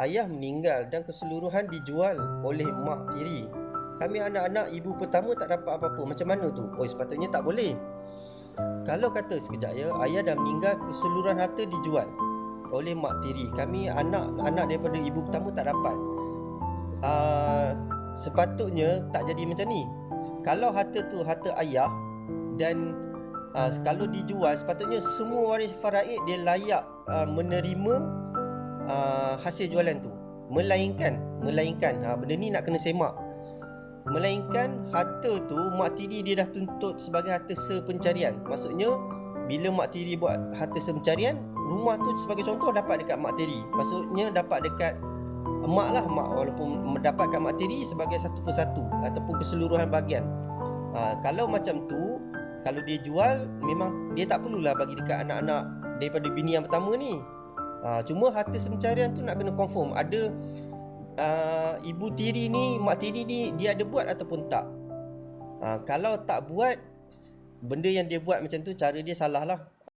ayah meninggal dan keseluruhan dijual oleh mak tiri. Kami anak-anak ibu pertama tak dapat apa-apa. Macam mana tu? Oh, sepatutnya tak boleh. Kalau kata sekejap ya, ayah dah meninggal, keseluruhan harta dijual oleh mak tiri. Kami anak-anak daripada ibu pertama tak dapat. Sepatutnya tak jadi macam ni. Kalau harta tu harta ayah dan kalau dijual, sepatutnya semua waris faraid dia layak menerima hasil jualan tu. Melainkan benda ni nak kena semak. Melainkan harta tu mak tiri dia dah tuntut sebagai harta sepencarian. Maksudnya bila mak tiri buat harta sepencarian, rumah tu sebagai contoh dapat dekat mak tiri. Maksudnya dapat dekat mak lah, mak walaupun mendapat kat mak tiri sebagai satu persatu ataupun keseluruhan bahagian. Kalau macam tu, kalau dia jual, memang dia tak perlulah bagi dekat anak-anak daripada bini yang pertama ni. Cuma harta sepencarian tu nak kena confirm ada ibu tiri ni, mak tiri ni dia ada buat ataupun tak. Kalau tak buat, benda yang dia buat macam tu, cara dia salah lah.